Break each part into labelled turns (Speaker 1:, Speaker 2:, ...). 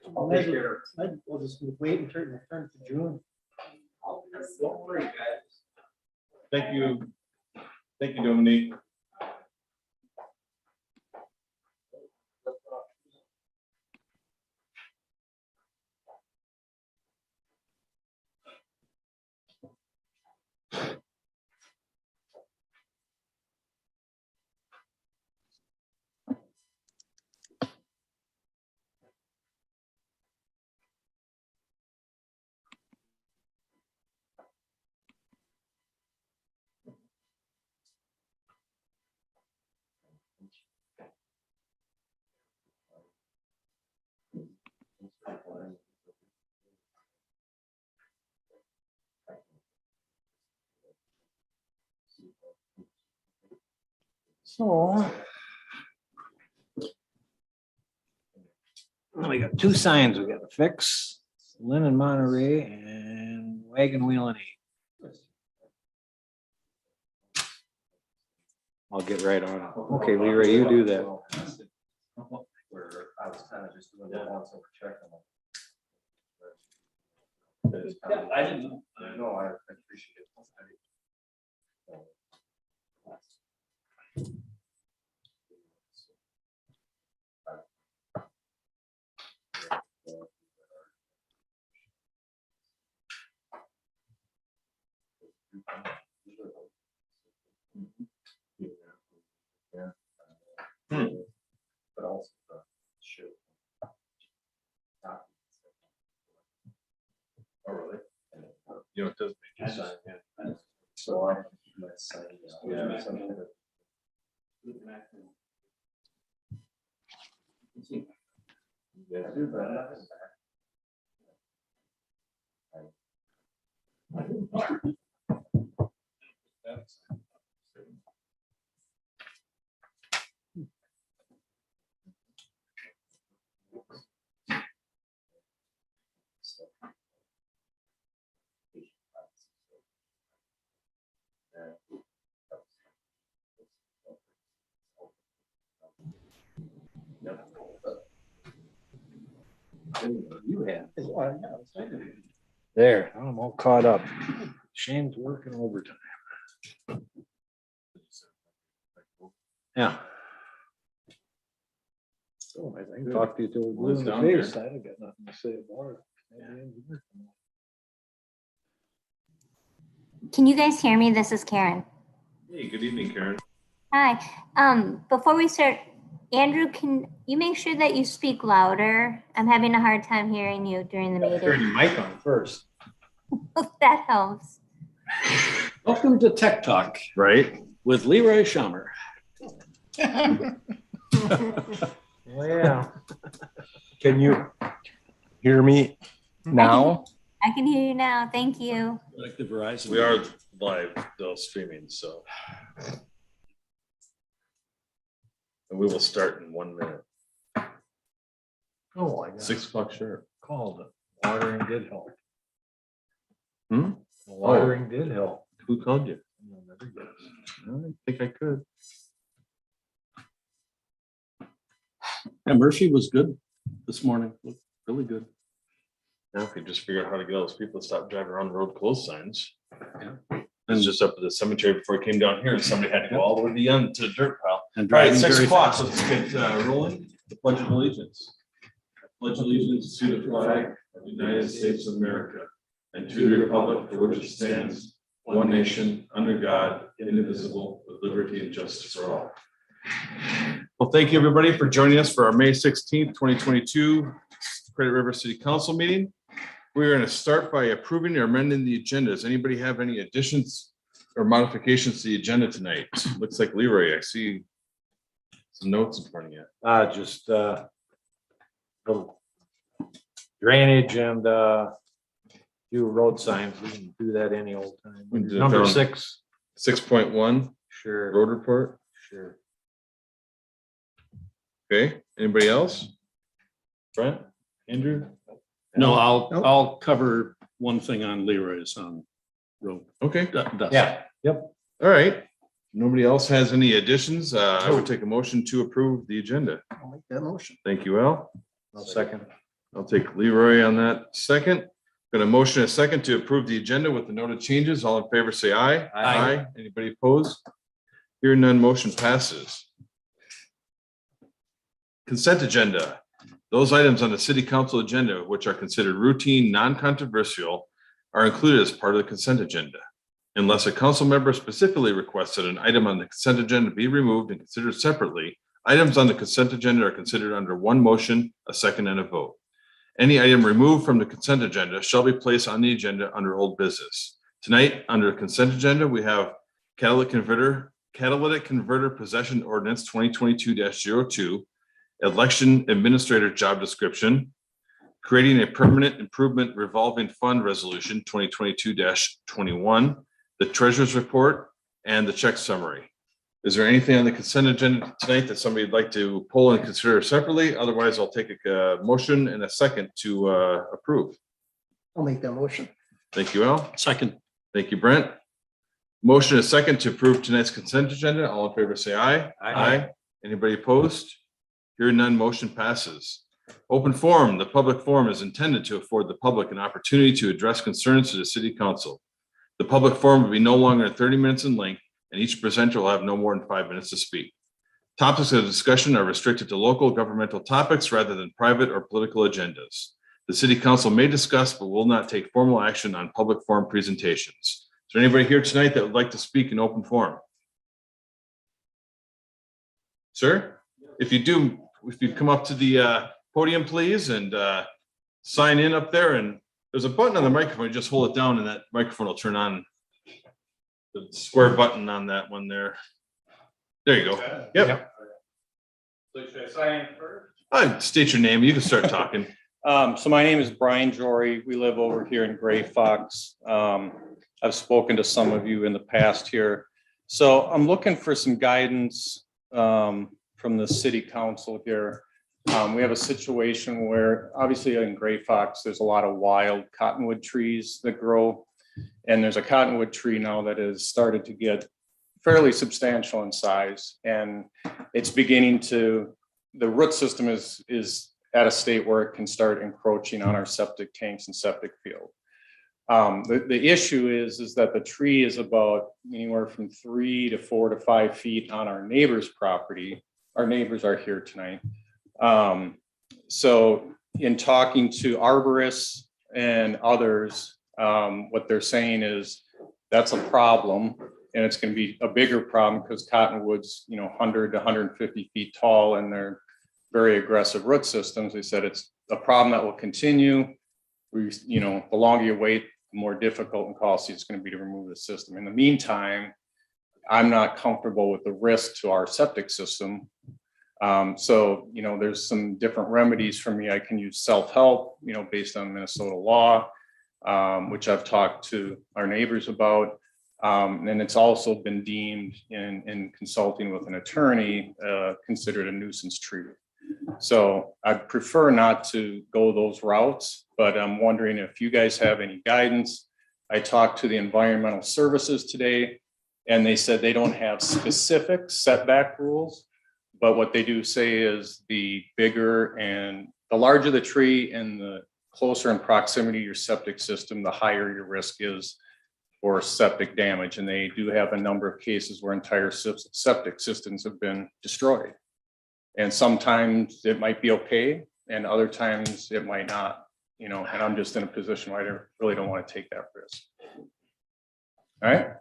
Speaker 1: Maybe we'll just wait and turn to June.
Speaker 2: Don't worry, guys. Thank you. Thank you, Dominique.
Speaker 3: So. We got two signs we got to fix, Lynn in Monterey and Wagon Wheel and Eight. I'll get right on it. Okay, Leroy, you do that.
Speaker 4: Where I was kind of just doing the once over check.
Speaker 2: I didn't know.
Speaker 4: No, I appreciate it. But also the show. Oh, really?
Speaker 2: You know, it does make you sign, yeah.
Speaker 4: So I. Yeah.
Speaker 3: You have. There, I'm all caught up. Shane's working overtime. Yeah. So I think talk to you till we're blue in the
Speaker 2: Down
Speaker 3: face.
Speaker 2: here.
Speaker 3: I got nothing to say about it.
Speaker 5: Can you guys hear me? This is Karen.
Speaker 2: Hey, good evening, Karen.
Speaker 5: Hi. Before we start, Andrew, can you make sure that you speak louder? I'm having a hard time hearing you during the
Speaker 3: Turn
Speaker 5: meeting.
Speaker 3: your mic on first.
Speaker 5: That helps.
Speaker 6: Welcome to Tech Talk
Speaker 2: Right?
Speaker 6: with Leroy Schammer.
Speaker 3: Oh, yeah.
Speaker 7: Can you hear me now?
Speaker 5: I can hear you now. Thank you.
Speaker 6: Like the Verizon.
Speaker 2: We are live, though, streaming, so. And we will start in 1 minute.
Speaker 3: Oh, I got
Speaker 2: 6 o'clock sharp.
Speaker 3: called it. Watering did help.
Speaker 2: Hmm?
Speaker 3: Watering did help.
Speaker 2: Who called you?
Speaker 3: You'll never guess.
Speaker 2: I think I could.
Speaker 6: And Murphy was good this morning. Looked really good.
Speaker 2: Now if we just figure out how to get all those people to stop driving around the road closed signs.
Speaker 6: Yeah.
Speaker 2: It's just up to the cemetery before it came down here, and somebody had to go all the way to the end to the dirt pile.
Speaker 6: And
Speaker 2: All right,
Speaker 6: driving
Speaker 2: 6
Speaker 6: very
Speaker 2: o'clock,
Speaker 6: fast.
Speaker 2: let's get rolling. The Pledge of Allegiance. Pledge allegiance to the flag of the United States of America and to the republic for which it stands, one nation, under God, indivisible, with liberty and justice for all. Well, thank you, everybody, for joining us for our May 16th, 2022 Credit River City Council meeting. We're going to start by approving or amending the agenda. Does anybody have any additions or modifications to the agenda tonight? Looks like Leroy, I see some notes in front of you.
Speaker 3: Just little drainage and few road signs. We can do that any old time.
Speaker 2: We can do it
Speaker 3: Number
Speaker 2: down.
Speaker 3: 6.
Speaker 2: 6.1
Speaker 3: Sure.
Speaker 2: road report.
Speaker 3: Sure.
Speaker 2: Okay, anybody else? Brent, Andrew?
Speaker 6: No, I'll cover one thing on Leroy's on road.
Speaker 2: Okay,
Speaker 6: dust.
Speaker 3: Yeah. Yep.
Speaker 2: all right. Nobody else has any additions? I would take a motion to approve the agenda.
Speaker 1: I'll make that motion.
Speaker 2: Thank you, Al.
Speaker 3: I'll second.
Speaker 2: I'll take Leroy on that second. Got a motion and a second to approve the agenda with the noted changes. All in favor, say aye.
Speaker 4: Aye.
Speaker 2: Anybody opposed? Hearing none, motion passes. Consent agenda. Those items on the city council agenda which are considered routine, non-controversial are included as part of the consent agenda. Unless a council member specifically requests that an item on the consent agenda be removed and considered separately, items on the consent agenda are considered under one motion, a second, and a vote. Any item removed from the consent agenda shall be placed on the agenda under old business. Tonight, under consent agenda, we have catalytic converter possession ordinance 2022-02, election administrator job description, creating a permanent improvement revolving fund resolution 2022-21, the treasurer's report, and the check summary. Is there anything on the consent agenda tonight that somebody would like to pull and consider separately? Otherwise, I'll take a motion and a second to approve.
Speaker 1: I'll make that motion.
Speaker 2: Thank you, Al.
Speaker 6: Second.
Speaker 2: Thank you, Brent. Motion and a second to approve tonight's consent agenda. All in favor, say aye.
Speaker 4: Aye.
Speaker 2: Anybody opposed? Hearing none, motion passes. Open forum. The public forum is intended to afford the public an opportunity to address concerns to the city council. The public forum will be no longer than 30 minutes in length, and each presenter will have no more than 5 minutes to speak. Topics of discussion are restricted to local governmental topics rather than private or political agendas. The city council may discuss but will not take formal action on public forum presentations. Is there anybody here tonight that would like to speak in open forum? Sir, if you do, if you come up to the podium, please, and sign in up there, and there's a button on the microphone. You just hold it down and that microphone will turn on. The square button on that one there. There you go. Yep.
Speaker 8: So should I sign in first?
Speaker 2: State your name. You can start talking.
Speaker 8: So my name is Brian Jory. We live over here in Gray Fox. I've spoken to some of you in the past here. So I'm looking for some guidance from the city council here. We have a situation where obviously in Gray Fox, there's a lot of wild cottonwood trees that grow. And there's a cottonwood tree now that has started to get fairly substantial in size. And it's beginning to, the root system is at a state where it can start encroaching on our septic tanks and septic field. The issue is that the tree is about anywhere from 3 to 4 to 5 feet on our neighbor's property. Our neighbors are here tonight. So in talking to arborists and others, what they're saying is that's a problem, and it's going to be a bigger problem because cottonwood's 100 to 150 feet tall, and they're very aggressive root systems. They said it's a problem that will continue. The longer you wait, the more difficult and costly it's going to be to remove the system. In the meantime, I'm not comfortable with the risk to our septic system. So there's some different remedies for me. I can use self-help, based on Minnesota law, which I've talked to our neighbors about. And it's also been deemed in consulting with an attorney, considered a nuisance tree. So I prefer not to go those routes, but I'm wondering if you guys have any guidance. I talked to the environmental services today, and they said they don't have specific setback rules, but what they do say is the bigger and the larger the tree and the closer in proximity to your septic system, the higher your risk is for septic damage. And they do have a number of cases where entire septic systems have been destroyed. And sometimes it might be okay, and other times it might not, and I'm just in a position where I really don't want to take that risk. All right.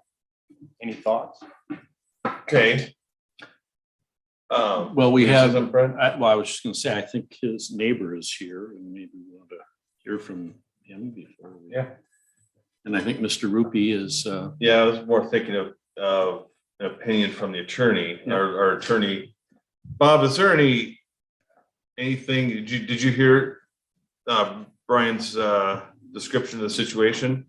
Speaker 8: Any thoughts?
Speaker 2: Okay.
Speaker 6: Well, we
Speaker 2: you
Speaker 6: have,
Speaker 2: say something, Brent?
Speaker 6: I was just gonna say, I think his neighbor is here and maybe we want to hear from him before.
Speaker 3: Yeah.
Speaker 6: And I think Mr. Rupee is,
Speaker 2: Yeah, I was more thinking of an opinion from the attorney, our attorney. Bob, is there anything, did you hear Brian's description of the situation?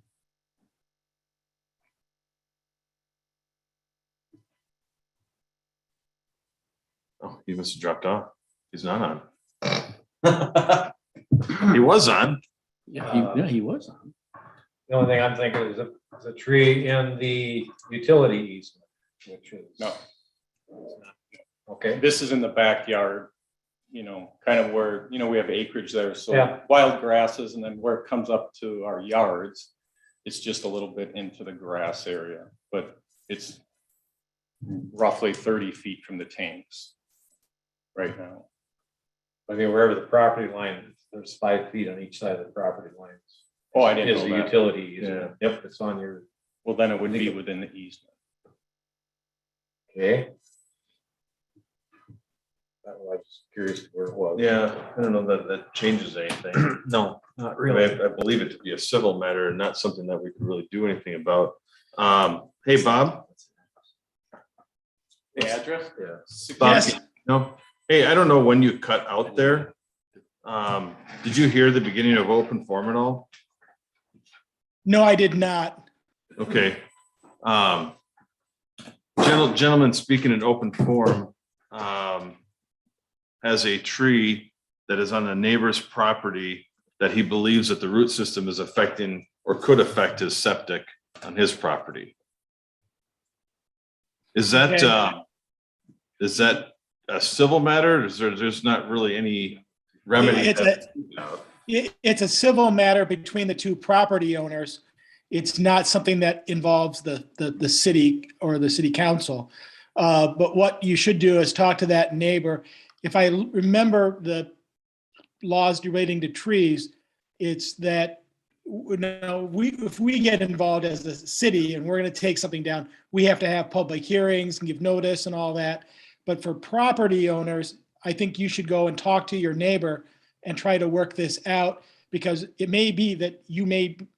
Speaker 2: Oh, he must have dropped off. He's not on. He was on.
Speaker 6: he was on.
Speaker 3: The only thing I'm thinking is a tree in the utility easement, which is.
Speaker 8: No.
Speaker 3: Okay,
Speaker 8: This is in the backyard. kind of where, we have acreage there, so
Speaker 3: Yeah.
Speaker 8: wild grasses, and then where it comes up to our yards, it's just a little bit into the grass area, but it's roughly 30 feet from the tanks right now.
Speaker 3: I mean, wherever the property line, is, there's 5 feet on each side of the property lines.
Speaker 8: Oh, I didn't
Speaker 3: Is a
Speaker 8: know that.
Speaker 3: utility easement. Yep, it's on your,
Speaker 8: Well, then it would be within the easement.
Speaker 3: okay. I was curious where it was.
Speaker 2: Yeah, I don't know that that changes anything.
Speaker 3: No, not
Speaker 2: I mean, I believe it to be a civil matter and not something that we can really do anything about. Hey, Bob?
Speaker 8: The address?
Speaker 2: Yeah. Bob, no, hey, I don't know when you cut out there. Did you hear the beginning of open forum at all?
Speaker 9: No, I did not.
Speaker 2: Okay. Gentleman speaking in open forum, has a tree that is on a neighbor's property that he believes that the root system is affecting or could affect his septic on his property. Is that,
Speaker 9: Okay.
Speaker 2: is that a civil matter? Is there's not really any remedy?
Speaker 9: It's a civil matter between the two property owners. It's not something that involves the city or the city council. But what you should do is talk to that neighbor. If I remember the laws relating to trees, it's that, if we get involved as a city and we're going to take something down, we have to have public hearings and give notice and all that. But for property owners, I think you should go and talk to your neighbor and try to work this out, because it may be that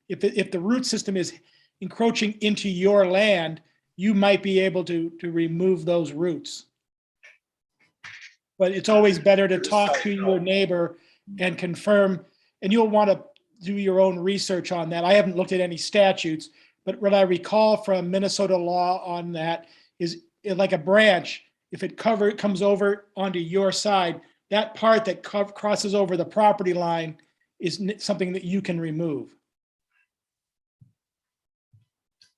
Speaker 9: if the root system is encroaching into your land, you might be able to remove those roots. But it's always better to talk to your neighbor and confirm, and you'll want to do your own research on that. I haven't looked at any statutes, but what I recall from Minnesota law on that is like a branch, if it comes over onto your side, that part that crosses over the property line is something that you can remove.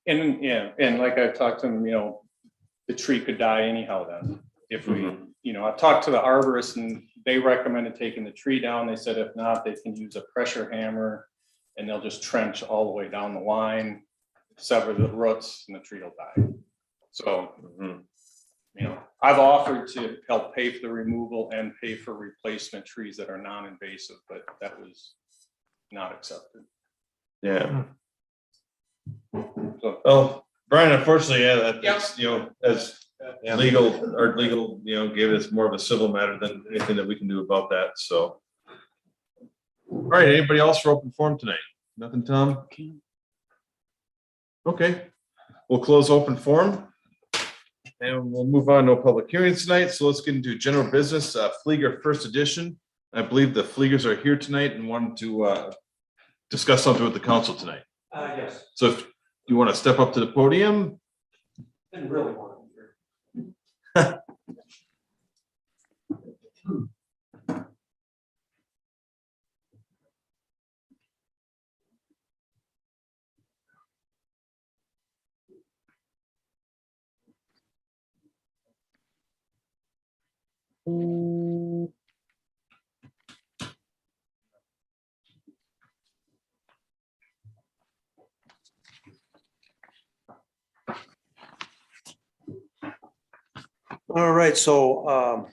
Speaker 8: And and like I talked to them, the tree could die anyhow then. If we, I talked to the arborist and they recommended taking the tree down. They said if not, they can use a pressure hammer and they'll just trench all the way down the line, sever the roots, and the tree will die. So, I've offered to help pay for the removal and pay for replacement trees that are non-invasive, but that was not accepted.
Speaker 2: Yeah.
Speaker 8: So,
Speaker 2: Well, Brian, unfortunately, yeah, that's, as our legal, gave us more of a civil matter than anything that we can do about that, so. All right, anybody else for open forum tonight? Nothing, Tom? Okay, we'll close open forum. And we'll move on, no public hearings tonight, so let's get into general business, Flieger first edition. I believe the Fliegers are here tonight and wanted to discuss something with the council tonight.
Speaker 4: Yes,
Speaker 2: So if you want to step up to the podium.
Speaker 4: didn't really want to be here. All right, so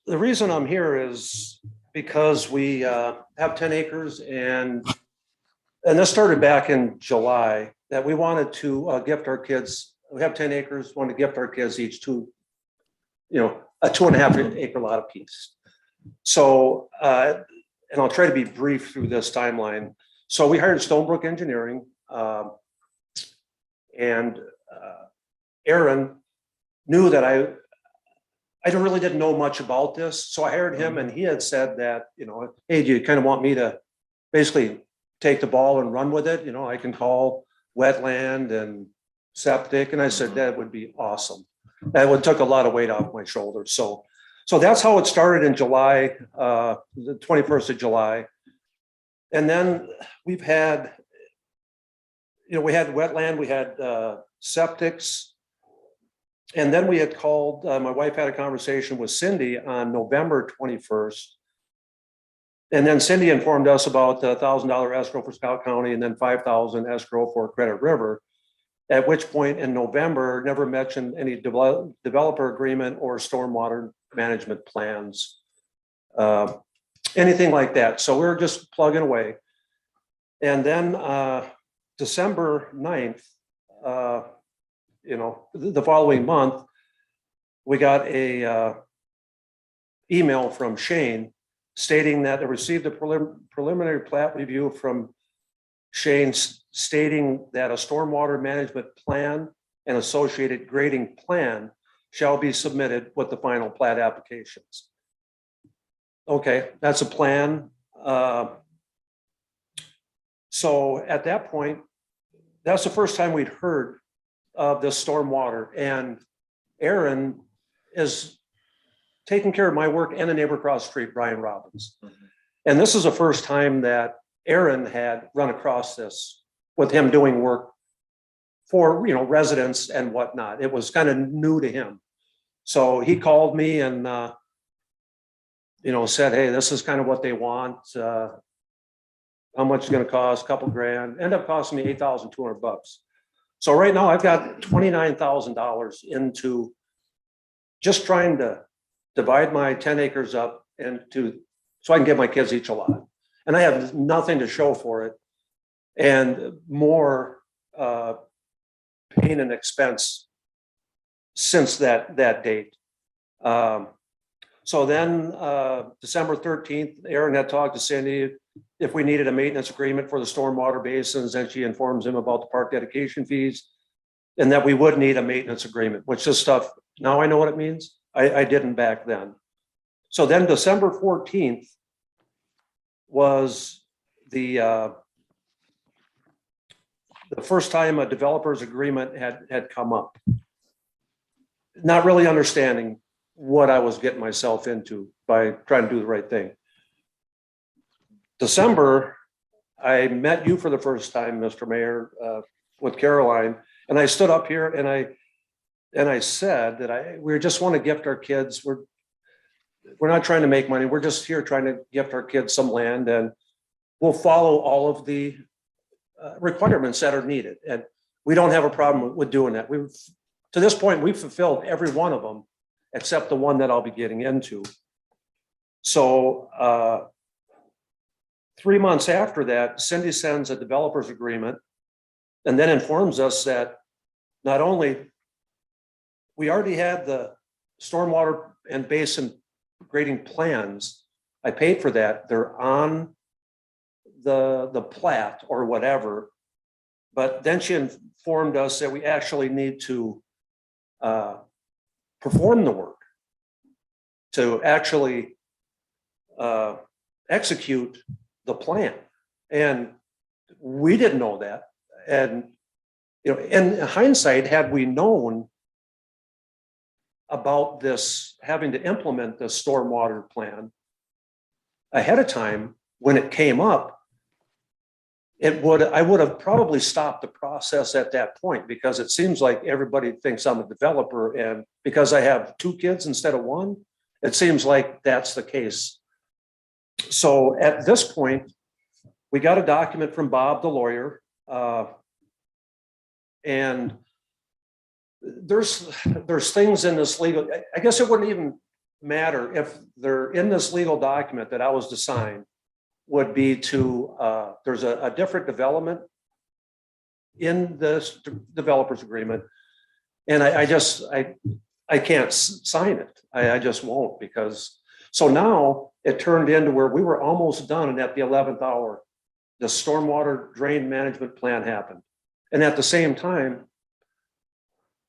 Speaker 4: the reason I'm here is because we have 10 acres and this started back in July, that we wanted to gift our kids. We have 10 acres, want to gift our kids each a 2.5 acre lot apiece. So, and I'll try to be brief through this timeline. So we hired Stonebrook Engineering, and Aaron knew that I really didn't know much about this. So I hired him, and he had said that, hey, do you kind of want me to basically take the ball and run with it? I can call wetland and septic. And I said, that would be awesome. That would took a lot of weight off my shoulders. So that's how it started in July, the 21st of July. And then we've had, we had wetland, we had septics. And then we had called, my wife had a conversation with Cindy on November 21st. And then Cindy informed us about the $1,000 escrow for Scott County and then 5,000 escrow for Credit River. At which point in November, never mentioned any developer agreement or stormwater management plans. Anything like that. So we we're just plugging away. And then December 9th, the following month, we got a email from Shane stating that they received a preliminary plat review from Shane stating that a stormwater management plan and associated grading plan shall be submitted with the final plat applications. Okay, that's a plan. So at that point, that's the first time we'd heard of this stormwater, and Aaron is taking care of my work and the neighbor across the street, Brian Robbins. And this is the first time that Aaron had run across this with him doing work for, residents and whatnot. It was kind of new to him. So he called me and, said, hey, this is kind of what they want. How much it's going to cost? A couple grand. Ended up costing me $8,200. So right now I've got $29,000 into just trying to divide my 10 acres up so I can give my kids each a lot. And I have nothing to show for it, and more pain and expense since that date. So then December 13th, Aaron had talked to Cindy if we needed a maintenance agreement for the stormwater basins, and she informs him about the park dedication fees and that we would need a maintenance agreement, which is stuff, now I know what it means. I didn't back then. So then December 14th was the first time a developer's agreement had come up. Not really understanding what I was getting myself into by trying to do the right thing. December, I met you for the first time, Mr. Mayor, with Caroline, and I stood up here and I said that we just want to gift our kids. We're not trying to make money. We're just here trying to gift our kids some land, and we'll follow all of the requirements that are needed. And we don't have a problem with doing that. To this point, we've fulfilled every one of them except the one that I'll be getting into. So 3 months after that, Cindy sends a developer's agreement and then informs us that not only we already had the stormwater and basin grading plans, I paid for that. They're on the plat or whatever. But then she informed us that we actually need to perform the work to actually execute the plan. And we didn't know that. And, in hindsight, had we known about this, having to implement the stormwater plan ahead of time, when it came up, I would have probably stopped the process at that point, because it seems like everybody thinks I'm a developer, and because I have 2 kids instead of 1, it seems like that's the case. So at this point, we got a document from Bob, the lawyer, and there's things in this legal, I guess it wouldn't even matter if they're in this legal document that I was to sign, would be to, there's a different development in this developer's agreement. And I can't sign it. I just won't, because, so now it turned into where we were almost done, and at the 11th hour, the stormwater drain management plan happened. And at the same time,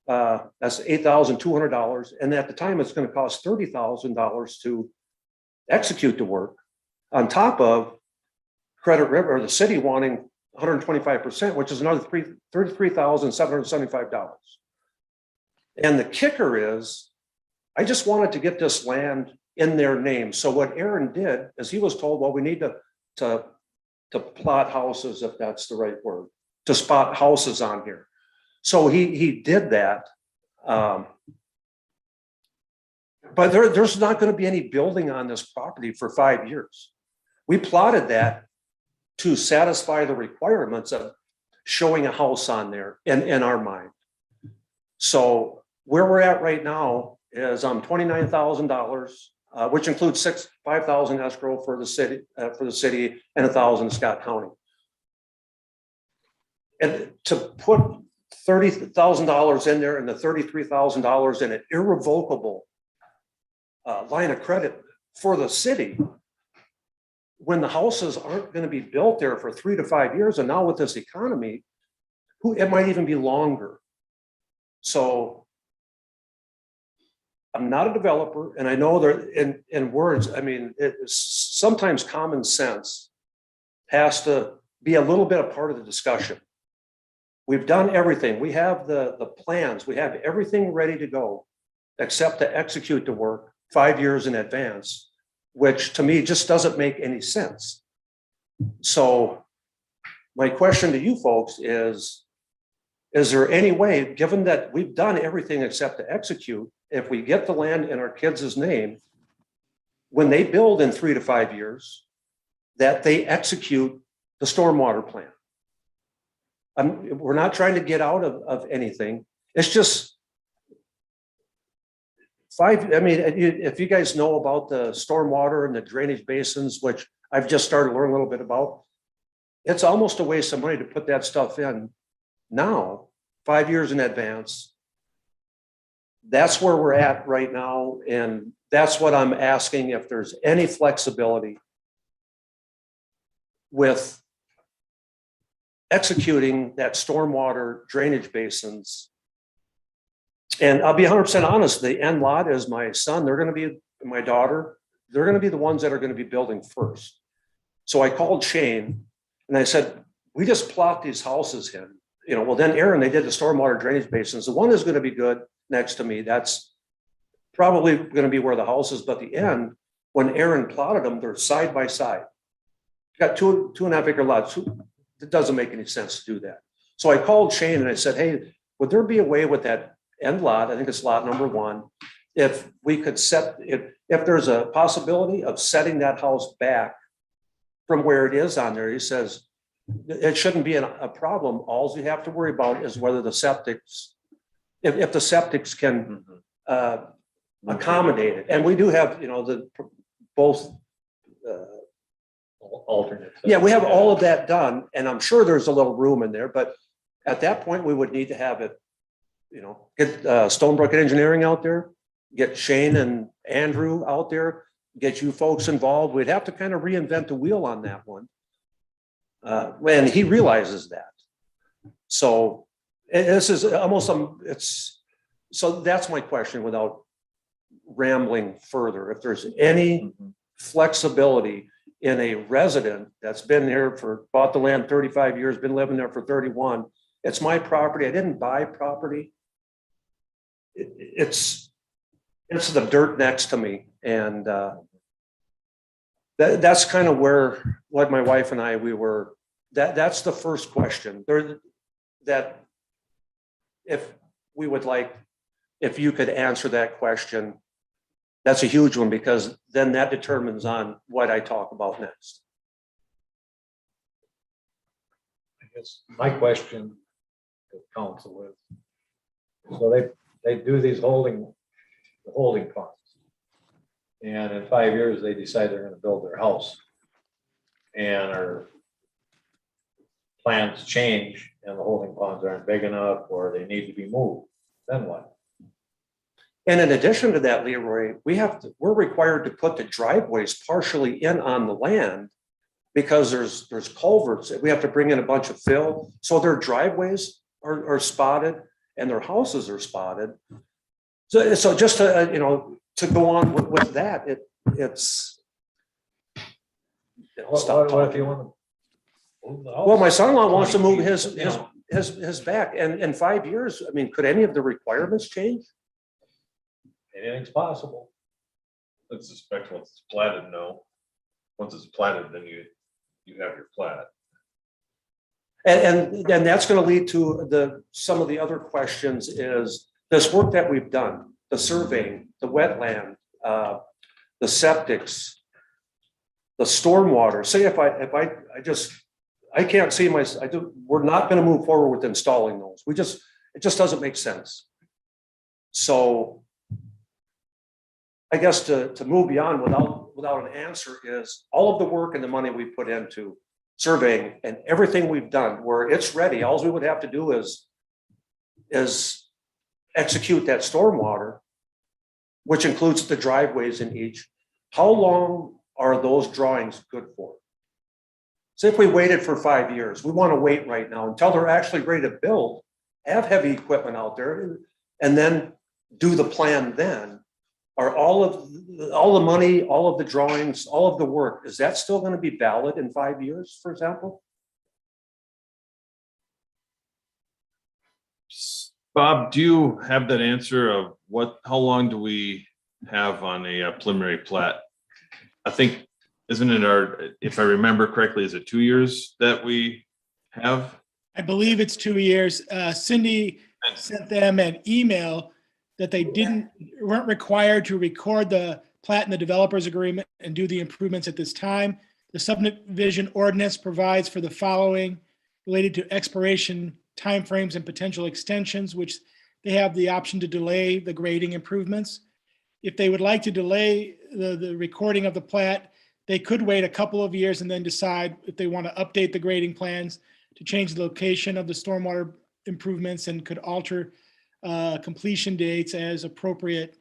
Speaker 4: that's $8,200. And at the time, it's going to cost $30,000 to execute the work, on top of Credit River, or the city, wanting 125%, which is another $33,775. And the kicker is, I just wanted to get this land in their name. So what Aaron did is he was told, well, we need to plot houses, if that's the right word, to spot houses on here. So he did that. But there's not going to be any building on this property for 5 years. We plotted that to satisfy the requirements of showing a house on there in our mind. So where we're at right now is $29,000, which includes $5,000 escrow for the city and $1,000 in Scott County. And to put $30,000 in there and the $33,000 in an irrevocable line of credit for the city, when the houses aren't going to be built there for 3 to 5 years, and now with this economy, it might even be longer. So I'm not a developer, and I know that in words, I mean, sometimes common sense has to be a little bit a part of the discussion. We've done everything. We have the plans. We have everything ready to go, except to execute the work 5 years in advance, which to me just doesn't make any sense. So my question to you folks is there any way, given that we've done everything except to execute, if we get the land in our kids' name, when they build in 3 to 5 years, that they execute the stormwater plan? We're not trying to get out of anything. It's just if you guys know about the stormwater and the drainage basins, which I've just started learning a little bit about, it's almost a waste of money to put that stuff in now, 5 years in advance. That's where we're at right now. And that's what I'm asking, if there's any flexibility with executing that stormwater drainage basins. And I'll be 100% honest, the end lot is my son. They're going to be my daughter. They're going to be the ones that are going to be building first. So I called Shane and I said, we just plot these houses in, well, then Aaron, they did the stormwater drainage basins. The one is going to be good next to me. That's probably going to be where the house is. But the end, when Aaron plotted them, they're side by side. Got 2.5 acre lots. It doesn't make any sense to do that. So I called Shane and I said, hey, would there be a way with that end lot? I think it's lot number 1. If we could if there's a possibility of setting that house back from where it is on there, he says, it shouldn't be a problem. All you have to worry about is whether the septics, if the septics can accommodate it. And we do have, both
Speaker 3: Alternate.
Speaker 4: yeah, we have all of that done, and I'm sure there's a little room in there, but at that point, we would need to have it, get Stonebrook Engineering out there, get Shane and Andrew out there, get you folks involved. We'd have to kind of reinvent the wheel on that one. And he realizes that. So this is almost so that's my question without rambling further. If there's any flexibility in a resident that's been here bought the land 35 years, been living there for 31. It's my property. I didn't buy property. It's the dirt next to me. And that's kind of what my wife and I, that's the first question that if you could answer that question, that's a huge one, because then that determines on what I talk about next.
Speaker 3: I guess my question to council is, so they do these holding funds. And in 5 years, they decide they're going to build their house. And our plans change and the holding ponds aren't big enough or they need to be moved. Then what?
Speaker 4: And in addition to that, Leroy, we're required to put the driveways partially in on the land because there's culverts. We have to bring in a bunch of fill. So their driveways are spotted and their houses are spotted. So just to, to go on with that, it's.
Speaker 3: What if you want to move the house?
Speaker 4: Well, my son-in-law wants to move his back, and in 5 years, I mean, could any of the requirements change?
Speaker 3: Anything's possible.
Speaker 2: I suspect once it's platted, no. Once it's platted, then you have your plat.
Speaker 4: And that's going to lead to some of the other questions is this work that we've done, the surveying, the wetland, the septics, the stormwater, say if I can't see we're not gonna move forward with installing those. It just doesn't make sense. So I guess to move beyond without an answer is all of the work and the money we put into surveying and everything we've done where it's ready, all we would have to do is execute that stormwater, which includes the driveways in each. How long are those drawings good for? Say if we waited for 5 years, we want to wait right now until they're actually ready to build, have heavy equipment out there, and then do the plan then. Are all the money, all of the drawings, all of the work, is that still going to be valid in 5 years, for example?
Speaker 2: Bob, do you have that answer of how long do we have on a preliminary plat? I think, isn't it if I remember correctly, is it 2 years that we have?
Speaker 9: I believe it's 2 years. Cindy sent them an email that they weren't required to record the plat and the developer's agreement and do the improvements at this time. The subdivision ordinance provides for the following related to expiration timeframes and potential extensions, which they have the option to delay the grading improvements. If they would like to delay the recording of the plat, they could wait a couple of years and then decide if they want to update the grading plans to change the location of the stormwater improvements and could alter completion dates as appropriate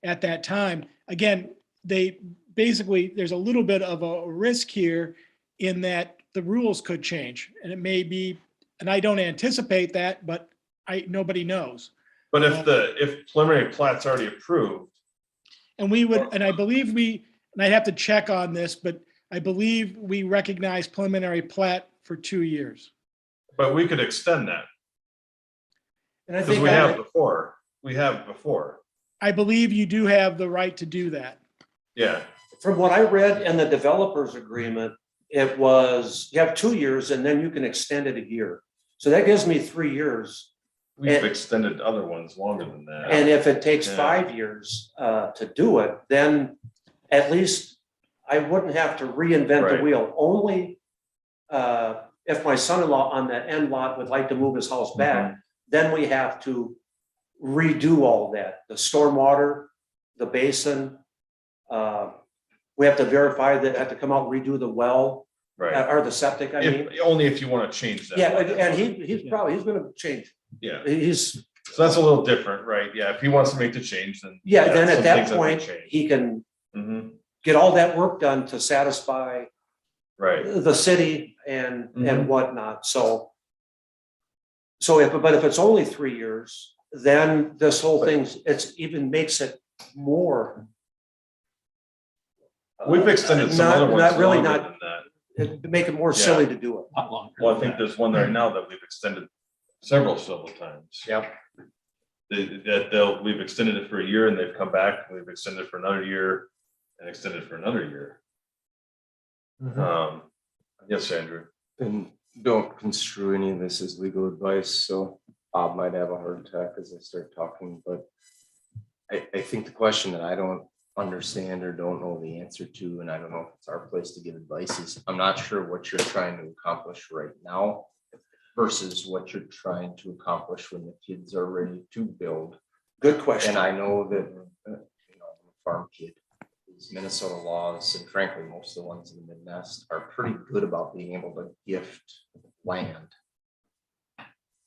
Speaker 9: at that time. Again, there's a little bit of a risk here in that the rules could change, and it may be, and I don't anticipate that, but nobody knows.
Speaker 2: But if preliminary plat's already approved.
Speaker 9: And I believe and I'd have to check on this, but I believe we recognize preliminary plat for 2 years.
Speaker 2: But we could extend that.
Speaker 4: And I
Speaker 2: Because
Speaker 4: think
Speaker 2: we have before.
Speaker 9: I believe you do have the right to do that.
Speaker 2: Yeah.
Speaker 4: from what I read in the developer's agreement, it was, you have 2 years and then you can extend it a year. So that gives me 3 years.
Speaker 2: We've extended other ones longer than that.
Speaker 4: And if it takes
Speaker 2: Yeah.
Speaker 4: 5 years to do it, then at least I wouldn't have to reinvent the
Speaker 2: Right.
Speaker 4: wheel. Only if my son-in-law on that end lot would like to move his house back, then we have to redo all that, the stormwater, the basin. We have to verify that, have to come out and redo the well,
Speaker 2: Right.
Speaker 4: or the septic, I mean.
Speaker 2: Only if you want to change that.
Speaker 4: Yeah, and he's gonna change.
Speaker 2: Yeah,
Speaker 4: He's,
Speaker 2: so that's a little different, right? Yeah, if he wants to make the change, then.
Speaker 4: yeah, then
Speaker 2: some
Speaker 4: at that
Speaker 2: things have to
Speaker 4: point,
Speaker 2: change.
Speaker 4: he can
Speaker 2: Mhm.
Speaker 4: get all that work done to satisfy
Speaker 2: Right,
Speaker 4: the city and
Speaker 2: Mhm.
Speaker 4: whatnot, so. But if it's only 3 years, then this whole thing's, it's even makes it more.
Speaker 2: we've extended some other ones
Speaker 4: Not really,
Speaker 2: longer
Speaker 4: not,
Speaker 2: than that.
Speaker 4: it'd make it more
Speaker 2: Yeah.
Speaker 4: silly to do it.
Speaker 6: Not longer.
Speaker 2: Well, I think there's one there now that we've extended several times.
Speaker 3: Yep.
Speaker 2: We've extended it for a year and they've come back, we've extended it for another year and extended for another year. Yes, Andrew.
Speaker 7: And don't construe any of this as legal advice, so Bob might have a heart attack as I start talking, but I think the question that I don't understand or don't know the answer to, and I don't know if it's our place to give advice, is I'm not sure what you're trying to accomplish right now versus what you're trying to accomplish when the kids are ready to build.
Speaker 4: Good question.
Speaker 7: And I know that, I'm a farm kid. These Minnesota laws, and frankly, most of the ones in the Midwest are pretty good about being able to gift land.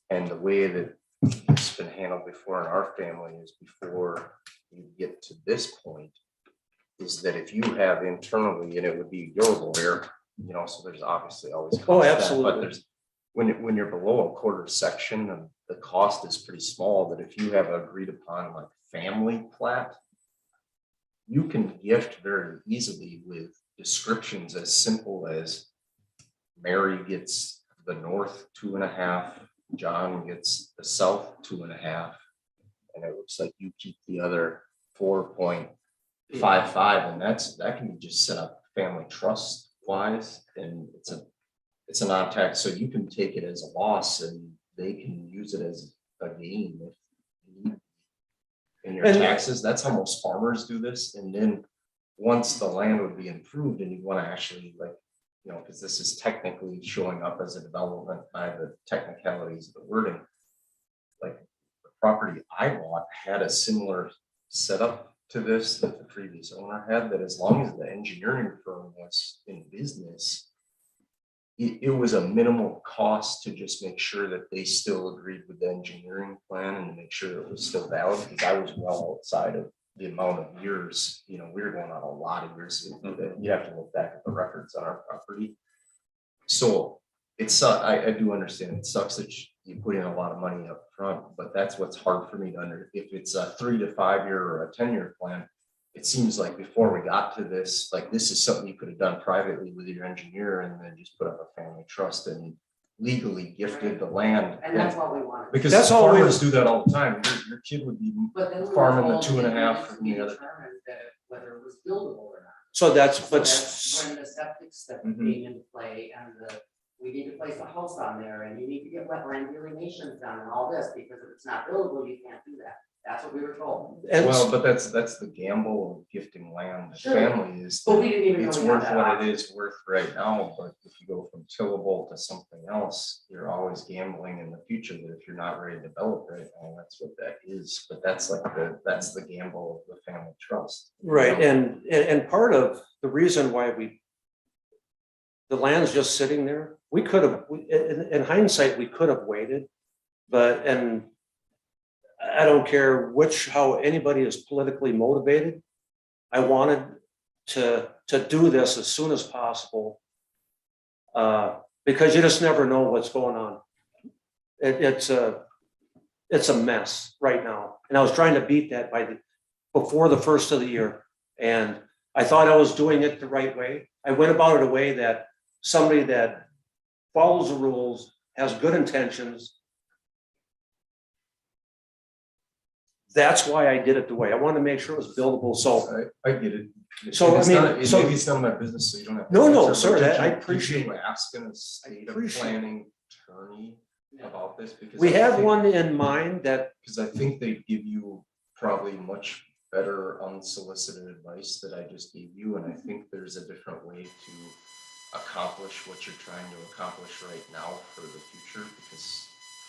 Speaker 7: And the way that it's been handled before in our family is before you get to this point, is that if you have internally, and it would be your lawyer, so there's obviously always.
Speaker 4: Oh,
Speaker 7: cost to that,
Speaker 4: absolutely.
Speaker 7: But there's, when you're below a quarter section, and the cost is pretty small, that if you have agreed upon like family plat, you can gift very easily with descriptions as simple as Mary gets the north 2.5, John gets the south 2.5, and it looks like you keep the other 4.55, and that can be just set up family trust wise, and it's a non-tax, so you can take it as a loss and they can use it as a gain if you need. in your
Speaker 4: And-
Speaker 7: taxes. That's how most farmers do this. And then once the land would be improved and you want to actually like, you know, because this is technically showing up as a development by the technicalities of the wording. Like the property I bought had a similar setup to this that the previous owner had, that as long as the engineering firm was in business, it was a minimal cost to just make sure that they still agreed with the engineering plan and to make sure it was still valid, because I was well outside of the amount of years, you know, we were going on a lot of years. You have to look back at the records on our property. So it's, I do understand it sucks that you put in a lot of money up front, but that's what's hard for me to if it's a 3 to 5 year or a 10-year plan. It seems like before we got to this, like this is something you could have done privately with your engineer and then just put up a family trust and legally gifted the land.
Speaker 10: And that's what we wanted.
Speaker 7: Because
Speaker 4: That's all we-
Speaker 7: farmers do that all the time. Your kid would be
Speaker 10: But then we were
Speaker 7: farming the
Speaker 10: told
Speaker 7: 2.5
Speaker 10: that
Speaker 7: from
Speaker 10: we
Speaker 7: the other.
Speaker 10: determined that whether it was buildable or not.
Speaker 4: So that's,
Speaker 10: So
Speaker 4: but
Speaker 10: that's when the septic step
Speaker 7: Mhm.
Speaker 10: came into play and we need to place a house on there and you need to get wetland delineations done and all this, because if it's not buildable, you can't do that. That's what we were told.
Speaker 4: and
Speaker 7: Well, but that's the gamble of gifting land to
Speaker 10: Sure.
Speaker 7: family is
Speaker 10: But
Speaker 7: that
Speaker 10: we didn't even know
Speaker 7: it's
Speaker 10: we had
Speaker 7: worth
Speaker 10: that
Speaker 7: what
Speaker 10: option.
Speaker 7: it is worth right now, but if you go from tillable to something else, you're always gambling in the future that if you're not ready to develop right now, that's what that is. But that's like that's the gamble of the family trust.
Speaker 4: right, and part of the reason why the land's just sitting there, we could have, in hindsight, we could have waited. But, and I don't care how anybody is politically motivated. I wanted to do this as soon as possible. Because you just never know what's going on. It's a mess right now. And I was trying to beat that before the first of the year. And I thought I was doing it the right way. I went about it a way that somebody that follows the rules, has good intentions. That's why I did it the way. I wanted to make sure it was buildable, so.
Speaker 7: I get it.
Speaker 4: So,
Speaker 7: And it's
Speaker 4: I mean,
Speaker 7: not-
Speaker 4: so-
Speaker 7: maybe it's not my business, so you don't have. to
Speaker 4: No,
Speaker 7: answer,
Speaker 4: sir,
Speaker 7: but
Speaker 4: that- I
Speaker 7: did you
Speaker 4: appreciate-
Speaker 7: asking a state of
Speaker 4: appreciate it.
Speaker 7: planning attorney about this, because.
Speaker 4: We
Speaker 7: I
Speaker 4: have
Speaker 7: think-
Speaker 4: one in mind that,
Speaker 7: Because I think they give you probably much better unsolicited advice that I just gave you, and I think there's a different way to accomplish what you're trying to accomplish right now for the future, because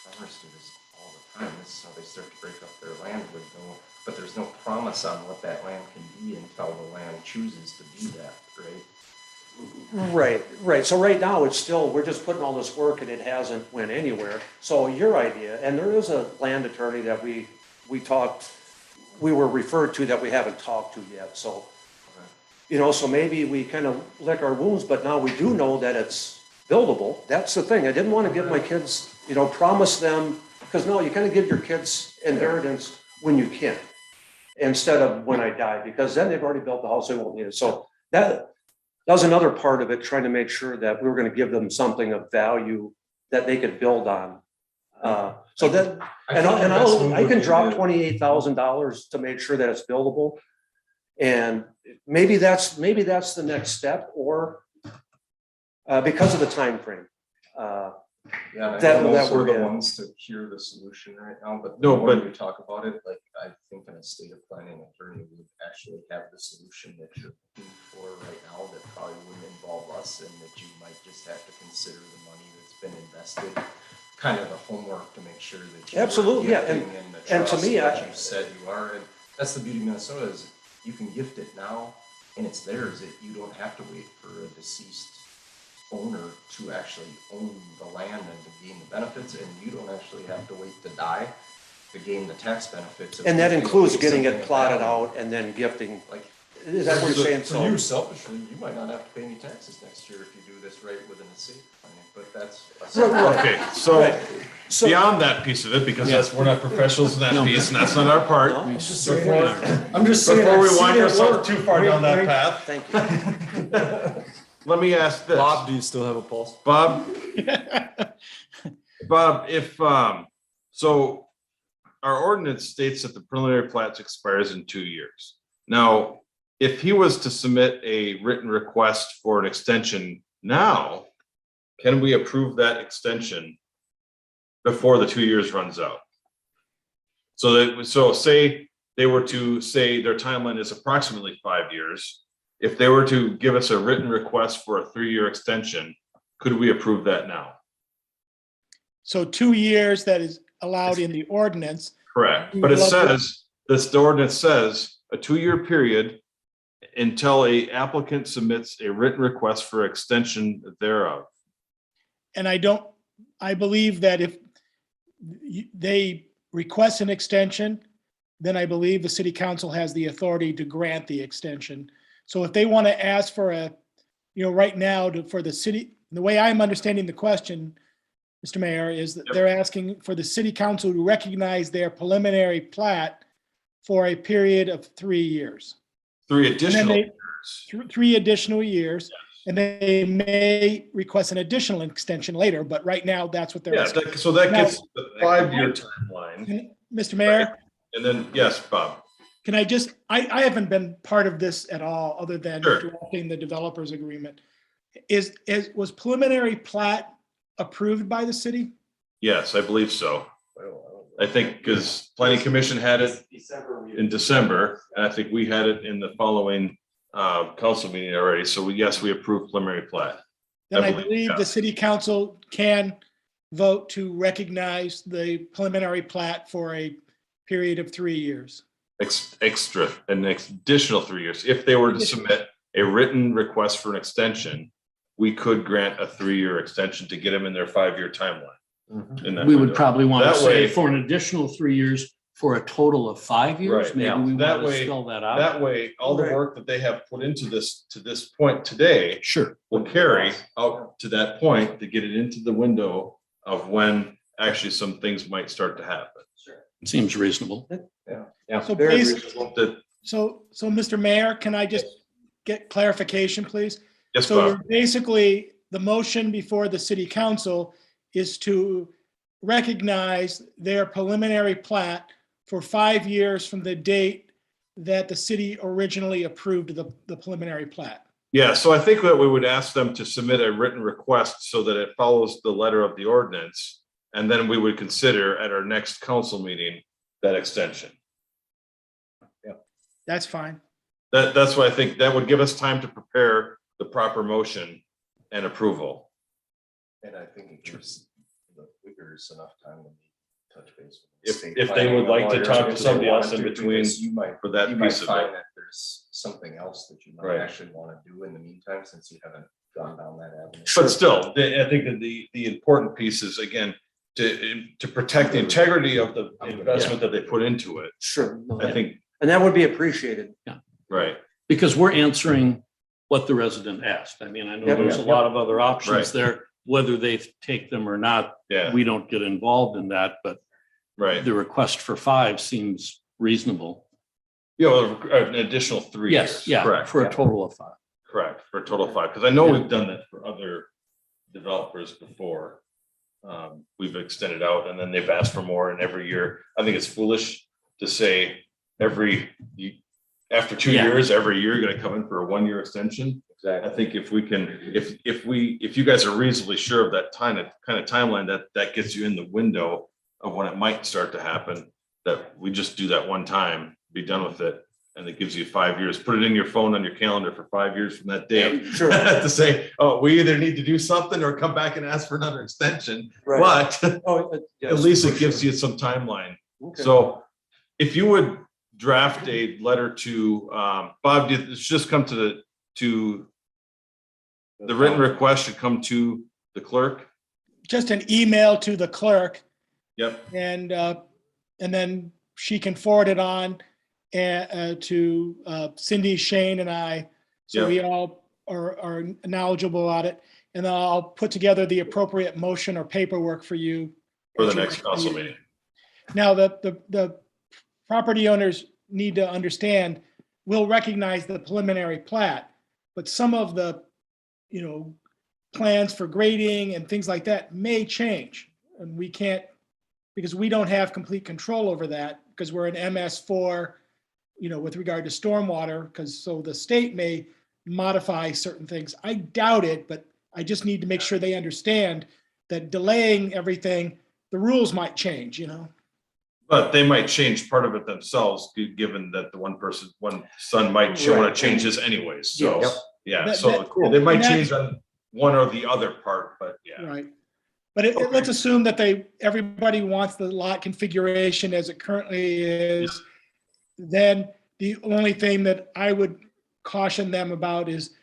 Speaker 7: farmers do this all the time. This is how they start to break up their land but there's no promise on what that land can be until the land chooses to be that, right?
Speaker 4: right. So right now, it's still, we're just putting all this work and it hasn't went anywhere. So your idea, and there is a land attorney that we were referred to that we haven't talked to yet, so. You know, so maybe we kind of lick our wounds, but now we do know that it's buildable. That's the thing. I didn't want to give my kids, promise them, because no, you kind of give your kids inheritance when you can, instead of when I die, because then they've already built the house, they won't need it. So that was another part of it, trying to make sure that we were going to give them something of value that they could build on. So that, I can drop $28,000 to make sure that it's buildable. And maybe that's the next step, or because of the time frame.
Speaker 7: Yeah, and I
Speaker 4: That-
Speaker 7: know
Speaker 4: that
Speaker 7: we're
Speaker 4: we're
Speaker 7: the
Speaker 4: in.
Speaker 7: ones to hear the solution right now, but
Speaker 2: No,
Speaker 7: the more
Speaker 2: but-
Speaker 7: we talk about it, like, I think in a state of planning attorney would actually have the solution that you're looking for right now that probably wouldn't involve us, and that you might just have to consider the money that's been invested, kind of the homework to make sure that you.
Speaker 4: Absolutely, yeah, and to me,
Speaker 7: what you said you are, and that's the beauty of Minnesota is you can gift it now, and it's theirs, that you don't have to wait for a deceased owner to actually own the land and to gain the benefits, and you don't actually have to wait to die to gain the tax benefits. of
Speaker 4: And that
Speaker 7: gifting
Speaker 4: includes
Speaker 7: away
Speaker 4: getting
Speaker 7: something
Speaker 4: it
Speaker 7: of
Speaker 4: plotted
Speaker 7: value.
Speaker 4: out and then gifting.
Speaker 7: Like,
Speaker 4: Is that what you're saying?
Speaker 7: for you
Speaker 4: So,
Speaker 7: selfishly, you might not have to pay any taxes next year if you do this right within a estate planning, but that's.
Speaker 2: Okay, so
Speaker 4: Right. So-
Speaker 2: beyond that piece of it, because we're not professionals in that piece, and that's not our part.
Speaker 4: No,
Speaker 1: I'm just saying, I've
Speaker 2: Before we
Speaker 1: seen
Speaker 2: wind
Speaker 1: it
Speaker 2: ourselves
Speaker 1: work.
Speaker 2: too far down that path,
Speaker 4: thank you.
Speaker 2: let me ask this.
Speaker 7: Bob, do you still have a pulse?
Speaker 2: Bob, if, so our ordinance states that the preliminary plats expires in 2 years. Now, if he was to submit a written request for an extension now, can we approve that extension before the 2 years runs out? So say they were to say their timeline is approximately 5 years, if they were to give us a written request for a 3-year extension, could we approve that now?
Speaker 9: So 2 years that is allowed in the ordinance.
Speaker 2: Correct, but it says, the ordinance says a 2-year period until a applicant submits a written request for extension thereof.
Speaker 9: And I believe that if they request an extension, then I believe the city council has the authority to grant the extension. So if they want to ask for right now for the city, the way I'm understanding the question, Mr. Mayor, is that they're asking for the city council to recognize their preliminary plat for a period of 3 years.
Speaker 2: 3 additional
Speaker 9: they-
Speaker 2: years.
Speaker 9: 3 additional years, and they may request an additional extension later, but right now, that's what they're
Speaker 2: Yeah,
Speaker 9: asking.
Speaker 2: so that
Speaker 9: Now-
Speaker 2: gets the 5-year timeline.
Speaker 9: Mr. Mayor,
Speaker 2: And then, yes, Bob.
Speaker 9: can I haven't been part of this at all, other than
Speaker 2: Sure.
Speaker 9: drafting the developers agreement. Was preliminary plat approved by the city?
Speaker 2: Yes, I believe so. I think because planning commission had it in December, and I think we had it in the following council meeting already. So yes, we approved preliminary plat.
Speaker 9: Then
Speaker 2: I
Speaker 9: I
Speaker 2: believe,
Speaker 9: believe
Speaker 2: yeah.
Speaker 9: the city council can vote to recognize the preliminary plat for a period of 3 years.
Speaker 2: Extra, an additional 3 years. If they were to submit a written request for an extension, we could grant a 3-year extension to get them in their 5-year timeline. in that
Speaker 6: We would
Speaker 2: window.
Speaker 6: probably want to
Speaker 2: That
Speaker 6: say
Speaker 2: way-
Speaker 6: for an additional 3 years for a total of 5 years.
Speaker 2: Right,
Speaker 6: Maybe
Speaker 2: yeah.
Speaker 6: we
Speaker 2: That
Speaker 6: want to
Speaker 2: way-
Speaker 6: spell that out.
Speaker 2: That way, all the
Speaker 4: Right.
Speaker 2: work that they have put into this, to this point today,
Speaker 6: Sure.
Speaker 2: will carry out to that point to get it into the window of when actually some things might start to happen.
Speaker 6: Seems reasonable.
Speaker 3: Yeah.
Speaker 9: So
Speaker 4: Very
Speaker 9: basi-
Speaker 4: reasonable.
Speaker 2: That,
Speaker 9: So Mr. Mayor, can I just get clarification, please?
Speaker 2: yes,
Speaker 9: So
Speaker 2: Bob,
Speaker 9: you're basically, the motion before the city council is to recognize their preliminary plat for 5 years from the date that the city originally approved the preliminary plat.
Speaker 2: yeah, so I think that we would ask them to submit a written request so that it follows the letter of the ordinance. And then we would consider at our next council meeting that extension.
Speaker 9: That's fine.
Speaker 2: That's why I think that would give us time to prepare the proper motion and approval.
Speaker 7: And I think it gives the Wiggers enough time to touch base. with the
Speaker 2: If-
Speaker 7: state
Speaker 2: if they
Speaker 7: planning
Speaker 2: would
Speaker 7: and
Speaker 2: like to
Speaker 7: lawyers
Speaker 2: talk to
Speaker 7: if they
Speaker 2: somebody else
Speaker 7: want
Speaker 2: in
Speaker 7: to,
Speaker 2: between
Speaker 7: because you might,
Speaker 2: for that
Speaker 7: you might
Speaker 2: piece of
Speaker 7: find
Speaker 2: it.
Speaker 7: that there's something else that you might
Speaker 2: Right.
Speaker 7: actually want to do in the meantime, since you haven't gone down that avenue.
Speaker 2: But still, I think that the important piece is, again, to protect the integrity of the investment that they put into it.
Speaker 4: Sure. No,
Speaker 2: I think,
Speaker 4: And that would be appreciated.
Speaker 2: right,
Speaker 6: Because we're answering what the resident asked. I mean, I know
Speaker 4: Yep.
Speaker 6: there's a lot of other
Speaker 2: Right.
Speaker 6: options there, whether they take them or not.
Speaker 2: yeah,
Speaker 6: We don't get involved in that, but
Speaker 2: right.
Speaker 6: the request for 5 seems reasonable.
Speaker 2: You know, an additional 3 years.
Speaker 6: Yes, yeah,
Speaker 2: Correct,
Speaker 6: for a total of 5.
Speaker 2: correct, for a total of 5, because I know we've done that for other developers before. We've extended out and then they've asked for more, and every year, I think it's foolish to say after 2
Speaker 6: Yeah.
Speaker 2: years, every year you're gonna come in for a 1-year extension. I think if we can, if you guys are reasonably sure of that kind of timeline, that gets you in the window of when it might start to happen, that we just do that one time, be done with it, and it gives you 5 years. Put it in your phone on your calendar for 5 years from that date.
Speaker 4: Sure.
Speaker 2: To say, oh, we either need to do something or come back and ask for another extension,
Speaker 4: Right.
Speaker 2: but
Speaker 4: Oh, yes,
Speaker 2: at least
Speaker 4: for
Speaker 2: it gives
Speaker 4: sure.
Speaker 2: you some timeline.
Speaker 4: Okay.
Speaker 2: So if you would draft a letter to, Bob, it's just come to the written request should come to the clerk.
Speaker 9: Just an email to the clerk,
Speaker 2: Yep,
Speaker 9: and then she can forward it on to Cindy, Shane, and I. So
Speaker 2: Yep.
Speaker 9: we all are knowledgeable about it. And then I'll put together the appropriate motion or paperwork for you.
Speaker 2: for the
Speaker 9: at your
Speaker 2: next council meeting.
Speaker 9: Now, the property owners need to understand, we'll recognize the preliminary plat, but some of the, plans for grading and things like that may change. And we can't, because we don't have complete control over that, because we're an MS4, with regard to stormwater, so the state may modify certain things. I doubt it, but I just need to make sure they understand that delaying everything, the rules might change.
Speaker 2: But they might change part of it themselves, given that the one son might want to change this anyways, so,
Speaker 4: Yep.
Speaker 2: yeah,
Speaker 9: That-
Speaker 2: so
Speaker 9: that-
Speaker 2: they might
Speaker 9: and that's-
Speaker 2: change on one or the other part, but yeah.
Speaker 9: Right. But let's assume that everybody wants the lot configuration as it currently is. Then the only thing that I would caution them about is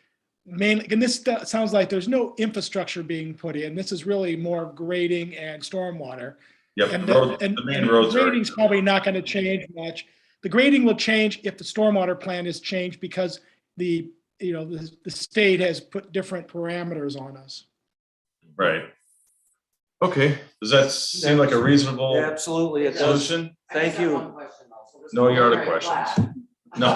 Speaker 9: mainly, and this sounds like there's no infrastructure being put in. This is really more grading and stormwater.
Speaker 2: Yep,
Speaker 9: And
Speaker 2: the main roads are.
Speaker 9: grading's probably not going to change much. The grading will change if the stormwater plan is changed because the state has put different parameters on us.
Speaker 2: Right. Okay, does that seem like a reasonable
Speaker 4: Absolutely, it does.
Speaker 2: solution?
Speaker 10: I just
Speaker 4: Thank
Speaker 10: have
Speaker 4: you.
Speaker 10: one question though. So this
Speaker 2: No, your other
Speaker 10: preliminary
Speaker 2: questions.
Speaker 10: plat-
Speaker 2: No.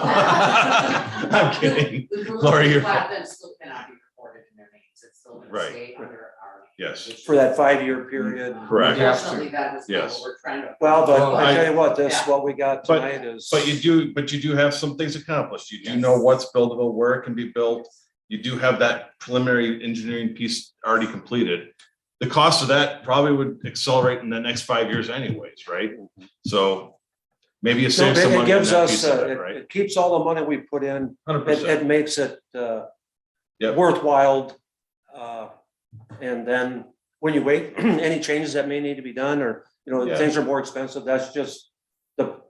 Speaker 2: I'm kidding.
Speaker 10: The
Speaker 2: Lori,
Speaker 10: preliminary
Speaker 2: you're
Speaker 10: plat
Speaker 2: fine.
Speaker 10: then still cannot be recorded in their names. It's still gonna
Speaker 2: Right.
Speaker 10: stay under our.
Speaker 2: Yes.
Speaker 4: For that 5-year period.
Speaker 2: Correct.
Speaker 10: Unfortunately, that is
Speaker 2: Yes.
Speaker 10: what we're trying to.
Speaker 4: Well, but
Speaker 2: Well,
Speaker 4: I tell you what, this,
Speaker 10: Yeah.
Speaker 4: what we got
Speaker 2: But-
Speaker 4: tonight is.
Speaker 2: But you do have some things accomplished. You do know what's buildable, where it can be built. You do have that preliminary engineering piece already completed. The cost of that probably would accelerate in the next 5 years anyways, right? So maybe you
Speaker 4: No,
Speaker 2: save some
Speaker 4: It
Speaker 2: money on
Speaker 4: gives
Speaker 2: that
Speaker 4: us,
Speaker 2: piece of it, right?
Speaker 4: it keeps all the money we put in.
Speaker 2: 100%.
Speaker 4: It makes it
Speaker 2: Yep.
Speaker 4: worthwhile. And then when you wait, any changes that may need to be done, or,
Speaker 2: Yeah.
Speaker 4: things are more expensive, that's just the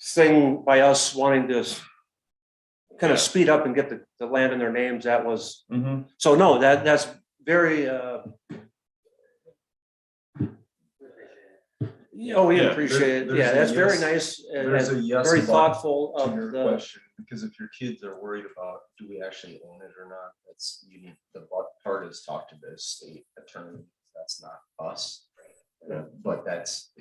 Speaker 4: thing by us wanting to kind
Speaker 2: Yeah.
Speaker 4: of speed up and get the land in their names. That was,
Speaker 2: Mhm.
Speaker 4: so no, that's very, we
Speaker 2: Yeah,
Speaker 4: appreciate it.
Speaker 7: there's
Speaker 4: Yeah,
Speaker 7: a
Speaker 4: that's very
Speaker 7: yes-
Speaker 4: nice and
Speaker 7: There's a yes
Speaker 4: very
Speaker 7: button
Speaker 4: thoughtful
Speaker 7: to
Speaker 4: of
Speaker 7: your
Speaker 4: the,
Speaker 7: question, because if your kids are worried about, do we actually own it or not, that's, you need, the part is talk to the state attorney, that's not us. But that's,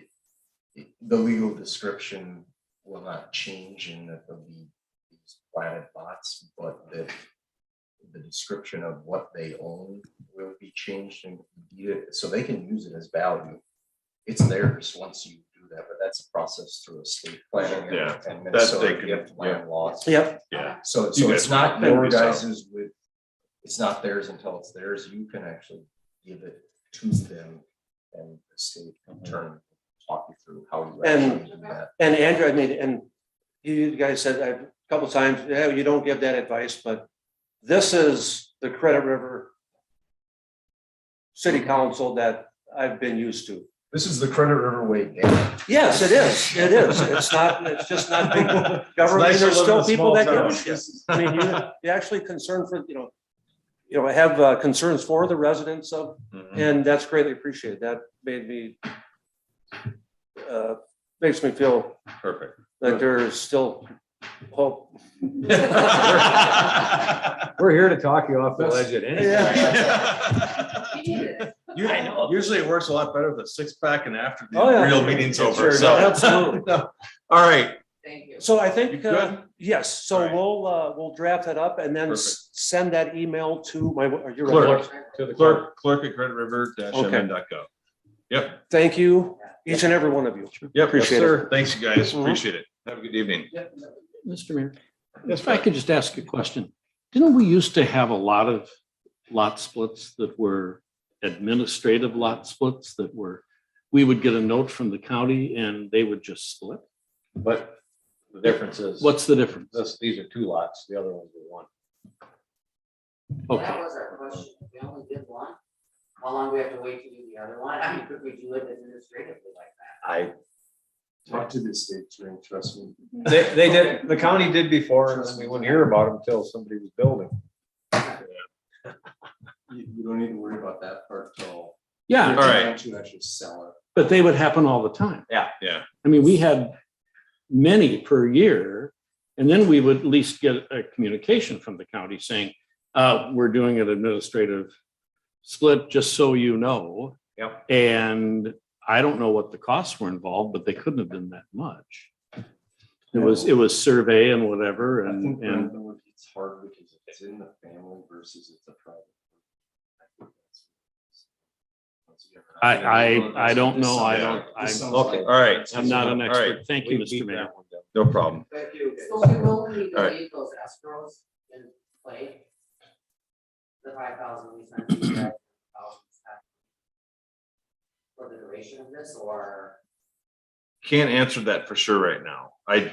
Speaker 7: the legal description will not change in that there'll be these platted lots, but the description of what they own will be changed and deeded, so they can use it as value. It's theirs once you do that, but that's a process through a state planning and-
Speaker 2: Yeah,
Speaker 7: and
Speaker 2: they
Speaker 7: Minnesota
Speaker 2: can-
Speaker 7: gift land laws.
Speaker 4: yep,
Speaker 2: Yeah,
Speaker 7: So
Speaker 2: You guys
Speaker 7: it's not
Speaker 2: can
Speaker 7: your
Speaker 2: figure this
Speaker 7: guys's with, it's not theirs until it's theirs. You can actually give it to them and the state attorney will talk you through how you actually do that.
Speaker 4: and Andrew, I mean, and you guys said a couple times, yeah, you don't give that advice, but this is the Credit River City Council that I've been used to.
Speaker 7: This is the Credit River way down.
Speaker 4: Yes, it is. It is. It's just not big government.
Speaker 2: nice to
Speaker 4: There's
Speaker 2: live in
Speaker 4: still
Speaker 2: a
Speaker 4: people
Speaker 2: small
Speaker 4: that give
Speaker 2: town.
Speaker 4: a shit. I mean, you actually concern for, have concerns for the residents of,
Speaker 2: Mhm.
Speaker 4: and that's greatly appreciated. That makes me feel
Speaker 2: Perfect.
Speaker 4: like there's still hope.
Speaker 3: We're here to talk you off the ledge at any.
Speaker 2: Usually it works a lot better with a six pack and after the
Speaker 4: Oh, yeah.
Speaker 2: real meeting's
Speaker 4: It
Speaker 2: over,
Speaker 4: sure
Speaker 2: so.
Speaker 4: does. Absolutely.
Speaker 2: All right,
Speaker 10: Thank you.
Speaker 4: So I
Speaker 2: You
Speaker 4: think,
Speaker 2: good?
Speaker 4: yes, so
Speaker 2: All right.
Speaker 4: we'll draft that up and then
Speaker 2: Perfect.
Speaker 4: send that email to my, you're
Speaker 2: Clerk.
Speaker 4: right.
Speaker 3: To the clerk.
Speaker 2: clerk at creditriver-mn.gov. Yep,
Speaker 4: Thank you, each and every one of you.
Speaker 2: yep,
Speaker 4: Appreciate
Speaker 2: yes,
Speaker 4: it.
Speaker 2: sir. Thanks, you guys.
Speaker 4: Mhm.
Speaker 2: Appreciate it. Have a good evening.
Speaker 6: Mr. Mayor, if I could just ask a question. Didn't we used to have a lot of lot splits that were administrative lot splits that we would get a note from the county and they would just split?
Speaker 3: But the difference is.
Speaker 6: What's the difference?
Speaker 3: These are 2 lots, the other ones are 1.
Speaker 6: Okay,
Speaker 10: That was our question. If we only did one, how long do we have to wait to do the other one? I mean, could we do it administratively like that?
Speaker 7: Talk to the state attorney, trust me.
Speaker 3: They did, the county did before, and then we wouldn't hear about them until somebody was building.
Speaker 7: You don't need to worry about that part till.
Speaker 6: yeah,
Speaker 2: All right.
Speaker 7: To actually sell it.
Speaker 6: but they would happen all the time.
Speaker 3: Yeah.
Speaker 2: Yeah.
Speaker 6: I mean, we had many per year, and then we would at least get a communication from the county saying, we're doing an administrative split, just so you know.
Speaker 3: Yep.
Speaker 6: And I don't know what the costs were involved, but they couldn't have been that much. It was survey and whatever,
Speaker 7: I think
Speaker 6: and
Speaker 7: it's hard because it's in the family versus it's a private.
Speaker 6: I don't know. I'm
Speaker 2: Okay, all right.
Speaker 6: I'm not an
Speaker 2: All right.
Speaker 6: expert. Thank you,
Speaker 3: We
Speaker 6: Mr.
Speaker 3: beat
Speaker 6: Mayor.
Speaker 3: that one down.
Speaker 2: No problem.
Speaker 10: Thank you. So we will need
Speaker 2: All
Speaker 10: to
Speaker 2: right.
Speaker 10: leave those escrows in play. The 5,000 we sent you guys, for the duration of this, or
Speaker 2: can't answer that for sure right now.
Speaker 10: And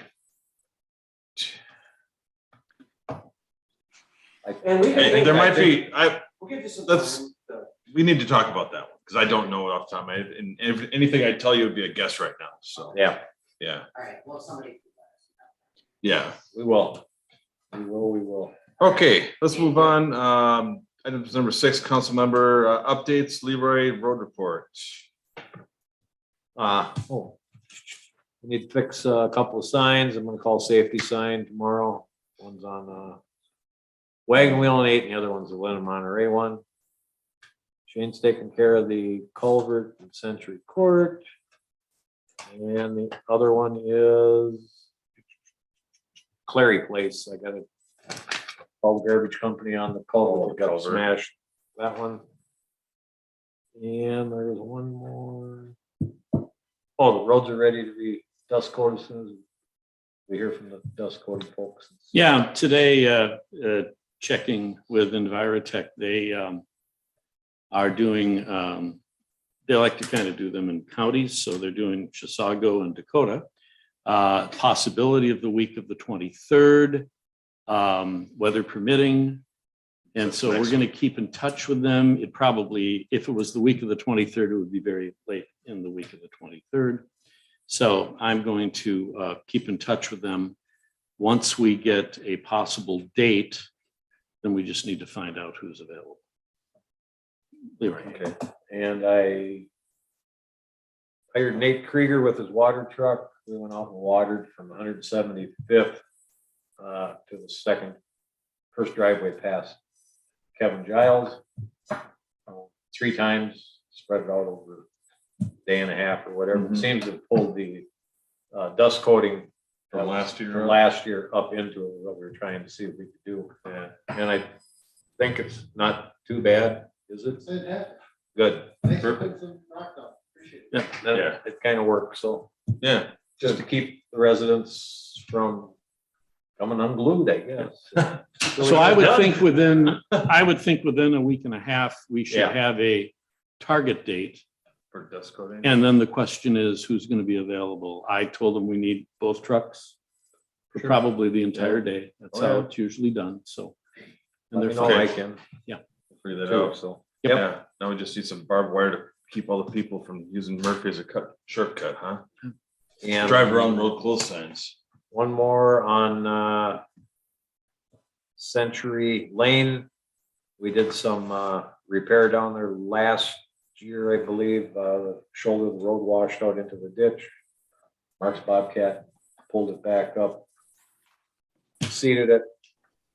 Speaker 10: we can.
Speaker 2: There might be,
Speaker 10: We'll give you some
Speaker 2: Let's-
Speaker 10: time to-
Speaker 2: we need to talk about that one, because I don't know it off the top of my head, and if anything I tell you would be a guess right now, so,
Speaker 3: Yeah,
Speaker 2: yeah,
Speaker 10: All right, well, somebody.
Speaker 2: yeah.
Speaker 3: we will. We will.
Speaker 2: Okay, let's move on. Items number 6, council member updates, Leroy road report.
Speaker 3: We need to fix a couple of signs. I'm gonna call safety sign tomorrow. One's on, Wagon Wheel and 8, and the other one's the Lynn Monterey one. Shane's taking care of the culvert in Century Court. And the other one is Clary Place. I gotta call the garbage company on the culvert that got
Speaker 2: Culvert.
Speaker 3: smashed. That one. And there's one more. Oh, the roads are ready to be dust coated as soon as we hear from the dust coated folks.
Speaker 6: Yeah, today, checking with Envirotech, they are doing, they like to kind of do them in counties, so they're doing Chisago and Dakota. Possibility of the week of the 23rd, weather permitting. And so we're going to keep in touch with them. It probably, if it was the week of the 23rd, it would be very late in the week of the 23rd. So I'm going to keep in touch with them. Once we get a possible date, then we just need to find out who's available. Leroy.
Speaker 3: Okay, and I hired Nate Krieger with his water truck. We went out and watered from 175th to the first driveway past Kevin Giles. 3 times, spread it out over a day and a half or whatever. It
Speaker 2: Mhm.
Speaker 3: seems to have pulled the dust coating
Speaker 2: From last year?
Speaker 3: from last year up into it, what we were trying to see if we could do. And I think it's not too bad, is it? Good.
Speaker 1: Thanks for putting some rock down. Appreciate it.
Speaker 3: Yeah, it kind of works, so
Speaker 2: Yeah,
Speaker 3: just to keep the residents from coming unglued, I guess.
Speaker 6: So I would think within a week and a half, we should
Speaker 3: Yeah.
Speaker 6: have a target date.
Speaker 2: for dust coating.
Speaker 6: And then the question is, who's going to be available? I told them we need both trucks for
Speaker 3: Sure.
Speaker 6: probably the entire day. That's
Speaker 2: Oh,
Speaker 6: how
Speaker 2: yeah.
Speaker 6: it's usually done, so. And
Speaker 3: Let
Speaker 6: they're
Speaker 3: me know I
Speaker 6: fine.
Speaker 3: can.
Speaker 2: Figure that
Speaker 3: too,
Speaker 2: out.
Speaker 3: So.
Speaker 2: Yeah, now we just need some barbed wire to keep all the people from using Murphy as a shortcut, huh?
Speaker 3: And
Speaker 2: Drive around road close signs.
Speaker 3: one more on Century Lane. We did some repair down there last year, I believe. The shoulder of the road washed out into the ditch. Mark's Bobcat pulled it back up, seeded it.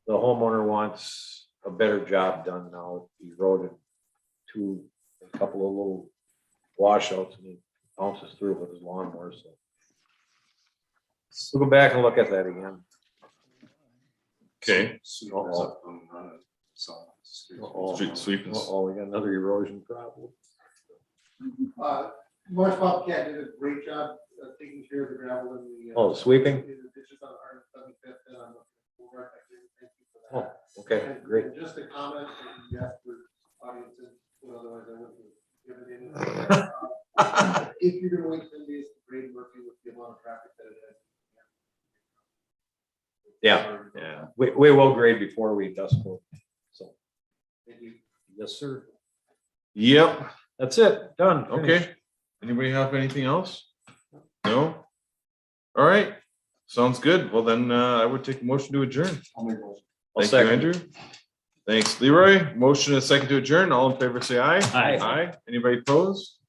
Speaker 3: The homeowner wants a better job done now. He eroded a couple of little washouts, and he bounces through with his lawnmower, so. We'll go back and look at that again.
Speaker 2: Okay.
Speaker 3: Uh-oh. Uh-oh.
Speaker 2: Street sweeping.
Speaker 3: Uh-oh, we got another erosion problem.
Speaker 1: Marsh Bobcat did a great job taking care of the gravel and the.
Speaker 3: Oh, sweeping?
Speaker 1: in the ditches on 175th and on the boulevard. Thank you for
Speaker 3: Oh,
Speaker 1: that.
Speaker 3: okay,
Speaker 1: And-
Speaker 3: great.
Speaker 1: and just a comment, and you asked for audience, and otherwise I wouldn't have given any. If you're gonna wait 10 days to grade Murphy with the amount of traffic that it has.
Speaker 3: Yeah,
Speaker 2: Yeah.
Speaker 3: we will grade before we dust coat. So,
Speaker 1: Thank you.
Speaker 3: yes, sir.
Speaker 2: Yep,
Speaker 3: That's it, done. finished.
Speaker 2: okay. Anybody have anything else? No? All right, sounds good. Well, then I would take a motion to adjourn.
Speaker 3: I'll
Speaker 2: Thank you,
Speaker 3: second.
Speaker 2: Andrew. Thanks, Leroy. Motion and second to adjourn. All in favor, say aye.
Speaker 6: Aye.
Speaker 2: Aye. Anybody opposed?